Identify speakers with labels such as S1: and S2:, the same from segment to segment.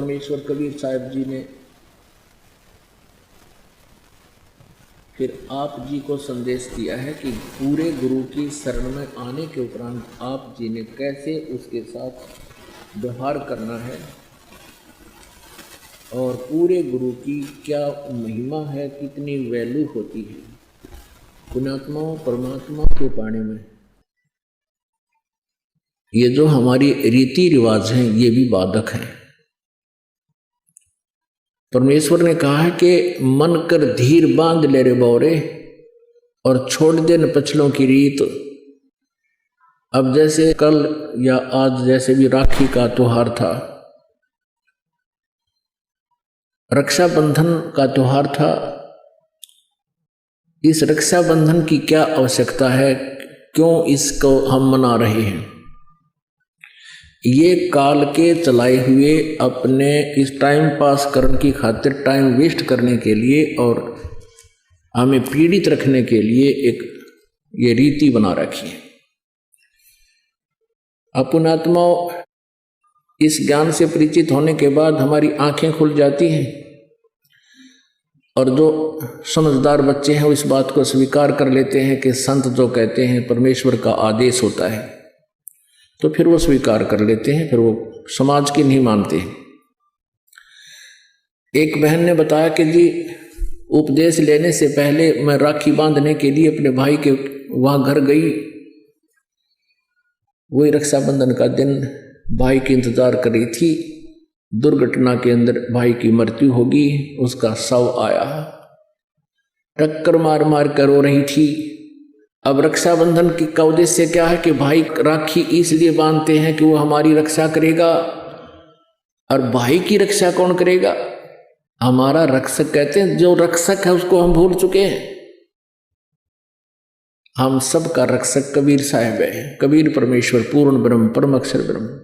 S1: परमेश्वर कबीर साहब जी ने फिर आप जी को संदेश दिया है कि पूरे गुरु की शरण में आने के उपरांत आप जी ने कैसे उसके साथ व्यवहार करना है और पूरे गुरु की क्या महिमा है, कितनी वैल्यू होती है पुण्यात्माओं परमात्मा के पाने में। ये जो हमारी रीति रिवाज हैं ये भी बाधक हैं। परमेश्वर ने कहा है कि मन कर धीर बांध ले रे बौरे और छोड़ दे न पछलों की रीत। अब जैसे कल या आज जैसे भी राखी का त्योहार था, रक्षाबंधन का त्योहार था, इस रक्षाबंधन की क्या आवश्यकता है, क्यों इसको हम मना रहे हैं? ये काल के चलाए हुए अपने इस टाइम पास करने की खातिर, टाइम वेस्ट करने के लिए और हमें पीड़ित रखने के लिए एक ये रीति बना रखी है। पुण्यात्मा इस ज्ञान से परिचित होने के बाद हमारी आंखें खुल जाती हैं और जो समझदार बच्चे हैं वो इस बात को स्वीकार कर लेते हैं कि संत जो कहते हैं परमेश्वर का आदेश होता है, तो फिर वो स्वीकार कर लेते हैं, फिर वो समाज की नहीं मानते। एक बहन ने बताया कि जी उपदेश लेने से पहले मैं राखी बांधने के लिए अपने भाई के वहाँ घर गई। वही रक्षाबंधन का दिन भाई की इंतजार कर रही थी। दुर्घटना के अंदर भाई की मृत्यु होगी, उसका शव आया, टक्कर मार मार कर रो रही थी। अब रक्षाबंधन का उद्देश्य क्या है कि भाई राखी इसलिए बांधते हैं कि वो हमारी रक्षा करेगा। और भाई की रक्षा कौन करेगा? हमारा रक्षक कहते हैं, जो रक्षक है उसको हम भूल चुके हैं। हम सब का रक्षक कबीर साहब है, कबीर परमेश्वर पूर्ण ब्रह्म परम अक्षर ब्रह्म।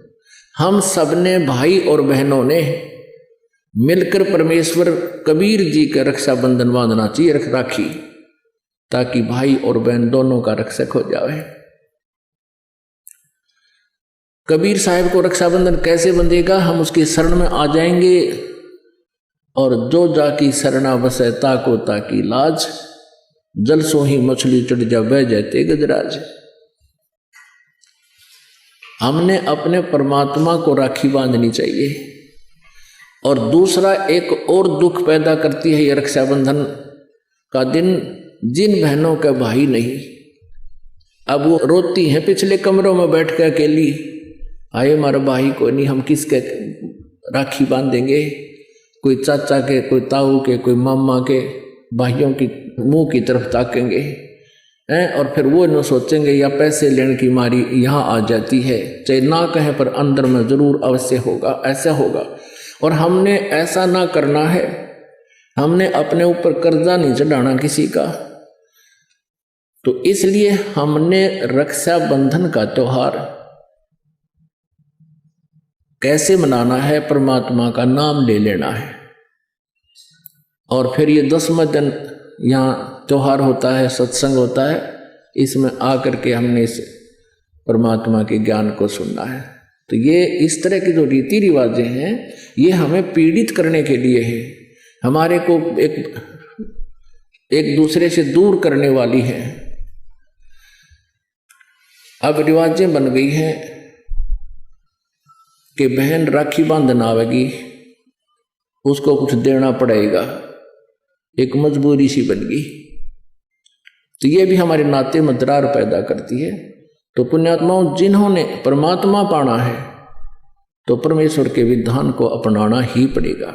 S1: हम सब ने भाई और बहनों ने मिलकर परमेश्वर कबीर जी का रक्षाबंधन बांधना चाहिए, राखी, ताकि भाई और बहन दोनों का रक्षक हो जाए। कबीर साहब को रक्षाबंधन कैसे बंधेगा? हम उसकी शरण में आ जाएंगे और जो जाकी शरणा बसे ताको ताकी लाज, जल सो ही मछली चढ़ जा बह जाते गजराज। हमने अपने परमात्मा को राखी बांधनी चाहिए। और दूसरा एक और दुख पैदा करती है ये रक्षाबंधन का दिन, जिन बहनों का भाई नहीं, अब वो रोती हैं पिछले कमरों में बैठ कर अकेली, आए हमारा भाई को नहीं, हम किसके राखी बांधेंगे? कोई चाचा के, कोई ताऊ के, कोई मामा के भाइयों की मुंह की तरफ ताकेंगे हैं। और फिर वो न सोचेंगे या पैसे लेने की मारी यहाँ आ जाती है, चाहे ना कहें पर अंदर में जरूर अवश्य होगा, ऐसा होगा। और हमने ऐसा ना करना है, हमने अपने ऊपर कर्जा नहीं चढ़ाना किसी का। तो इसलिए हमने रक्षाबंधन का त्योहार कैसे मनाना है? परमात्मा का नाम ले लेना है। और फिर ये 10वां दिन यहाँ त्योहार होता है, सत्संग होता है, इसमें आकर के हमने इस परमात्मा के ज्ञान को सुनना है। तो ये इस तरह की जो रीति रिवाजें हैं ये हमें पीड़ित करने के लिए है, हमारे को एक दूसरे से दूर करने वाली है। अब रिवाजें बन गई हैं कि बहन राखी बांधना आवेगी, उसको कुछ देना पड़ेगा, एक मजबूरी सी बन गई। तो ये भी हमारे नाते में दरार पैदा करती है। तो पुण्यात्माओं, जिन्होंने परमात्मा पाना है तो परमेश्वर के विधान को अपनाना ही पड़ेगा।